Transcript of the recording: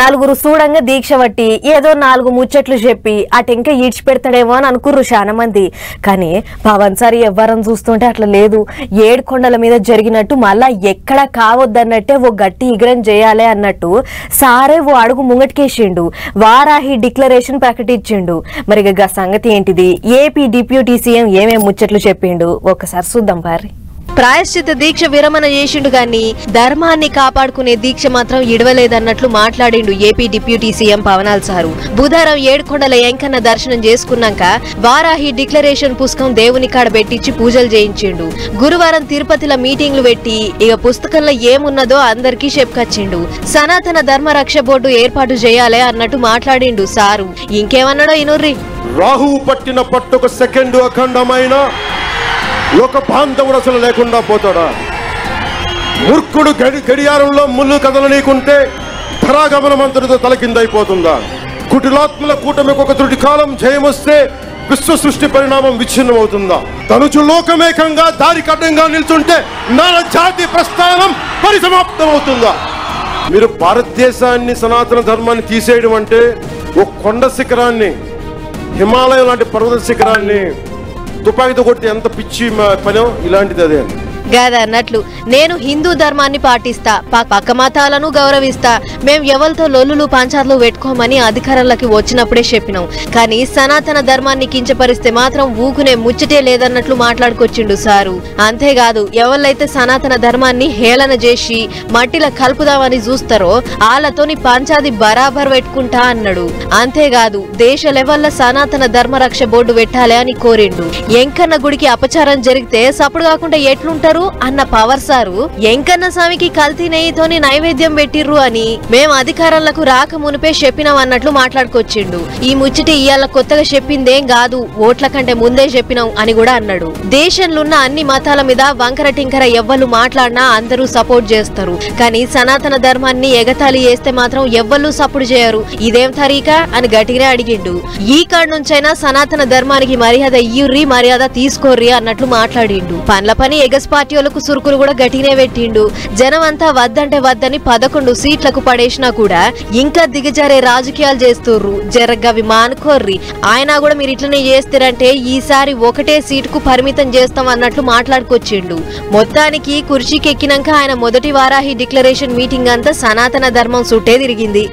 నలుగురు చూడంగా దీక్ష పట్టి ఏదో 4 ముచ్చట్లు చెప్పి అటెంక ఈడ్చిపెడతాడేమో అని అనుకుర్రు చాలా మంది. కానీ పవన్ సార్ ఎవ్వరం చూస్తుంటే అట్లా లేదు. 7 కొండల మీద జరిగినట్టు మళ్ళా ఎక్కడ కావద్దన్నట్టే ఓ గట్టి ఇగ్రం చేయాలి అన్నట్టు సారే ఓ అడుగు ముంగటికేసిండు. వారాహి డిక్లరేషన్ ప్రకటించిండు. మరి గా సంగతి ఏంటిది, ఏపీ డిప్యూటీ సీఎం ఏమేం ముచ్చట్లు చెప్పిండు ఒకసారి చూద్దాం పారి. ప్రాయశ్చిత దీక్ష విరమణ చేసిండు గాని ధర్మాన్ని కాపాడుకునే దీక్ష మాత్రం ఇడవలేదన్నట్లు మాట్లాడిండు ఏపీ డిప్యూటీ సీఎం పవనాల్ సారు. బుధవారం 7 కొండల ఎంకన్న దర్శనం చేసుకున్నాక వారాహి డిక్లరేషన్ పుస్తకం దేవుని కాడ పెట్టించి పూజలు చేయించిండు. గురువారం తిరుపతిలో మీటింగ్లు పెట్టి ఇక పుస్తకంలో ఏమున్నదో అందరికీ చెప్పుకొచ్చిండు. సనాతన ధర్మ రక్ష బోర్డు ఏర్పాటు చేయాలి అన్నట్టు మాట్లాడిండు సారు. ఇంకేమన్నాడో ఇనుర్రి. రాహువు పట్టిన పట్టుకు సెకండ్ అఖండమైన లోక బాంధవుడు అసలు లేకుండా పోతాడా? మూర్ఖుడు గడియారంలో ముళ్ళు కదలనీకుంటే ధరాగమనం అంతటితో తలకిందైపోతుందా? కుటిలాత్మల కూటమికి ఒక త్రుటి కాలం జయమొస్తే విశ్వ సృష్టి పరిణామం విచ్ఛిన్నం అవుతుందా? తనుచు లోకమేకంగా దారి కడ్డంగా నిల్చుంటే నాల జాతి ప్రస్థానం పరిసమాప్తం అవుతుందా? మీరు భారతదేశాన్ని సనాతన ధర్మాన్ని తీసేయడం అంటే ఒక కొండ శిఖరాన్ని, హిమాలయం లాంటి పర్వత శిఖరాన్ని తుపాకీతో కొట్టి ఎంత పిచ్చి పనో ఇలాంటిది అదే. గాదా అన్నట్లు నేను హిందూ ధర్మాన్ని పాటిస్తా, పక్క మతాలను గౌరవిస్తా, మేం ఎవరితో లొల్లులు పంచాలు పెట్టుకోమని అధికారంలోకి వచ్చినప్పుడే చెప్పినాం. కానీ సనాతన ధర్మాన్ని కించపరిస్తే మాత్రం ఊకునే ముచ్చటే లేదన్నట్లు మాట్లాడుకొచ్చిండు సారు. అంతేకాదు ఎవళ్ళైతే సనాతన ధర్మాన్ని హేళన చేసి మట్టిలో కలుపుదామని చూస్తారో వాళ్ళతోని పంచాది బరాబర్ పెట్టుకుంటా అన్నాడు. అంతేకాదు దేశ లెవెల్ల సనాతన ధర్మ రక్ష బోర్డు పెట్టాలి అని కోరిండు. ఎంకన్న గుడికి అపచారం జరిగితే సప్పుడు కాకుండా ఎట్లుంటారు అన్న పవర్ సారు ఎంకన్న స్వామికి కల్తీ నెయ్యితోని నైవేద్యం పెట్టిర్రు అని మేం అధికారంలకు రాక మునిపే చెప్పినాం అన్నట్లు మాట్లాడుకొచ్చిండు. ఈ ముచ్చటి ఇయాల కొత్తగా చెప్పిందేం కాదు, ఓట్ల కంటే ముందే చెప్పినాం అని కూడా అన్నాడు. దేశంలో ఉన్న అన్ని మతాల మీద వంకర టింకర ఎవ్వరు మాట్లాడినా అందరూ సపోర్ట్ చేస్తారు. కానీ సనాతన ధర్మాన్ని ఎగతాళి చేస్తే మాత్రం ఎవ్వరు సపోర్ట్ చేయరు. ఇదేం తరీకా అని గట్టిగా అడిగిండు. ఈ కాడ నుంచైనా సనాతన ధర్మానికి మర్యాద ఇయ్యుర్రి, మర్యాద తీసుకోర్రి అన్నట్లు మాట్లాడిండు. పన్ల పని ఎగస్ పార్టీలకు సురుకులు కూడా గట్టినే పెట్టిండు. జనం అంతా వద్దంటే వద్దని 11 సీట్లకు పడేసినా కూడా ఇంకా దిగజారే రాజకీయాలు చేస్తుర్రు. జరగవి మానుకోర్రి, ఆయన కూడా మీరు ఇట్లనే చేస్తారంటే ఈసారి ఒకటే సీటుకు పరిమితం చేస్తాం అన్నట్లు మాట్లాడుకొచ్చిండు. మొత్తానికి కుర్చీకి ఎక్కినాక ఆయన మొదటి వారాహి డిక్లరేషన్ మీటింగ్ అంతా సనాతన ధర్మం చుట్టే తిరిగింది.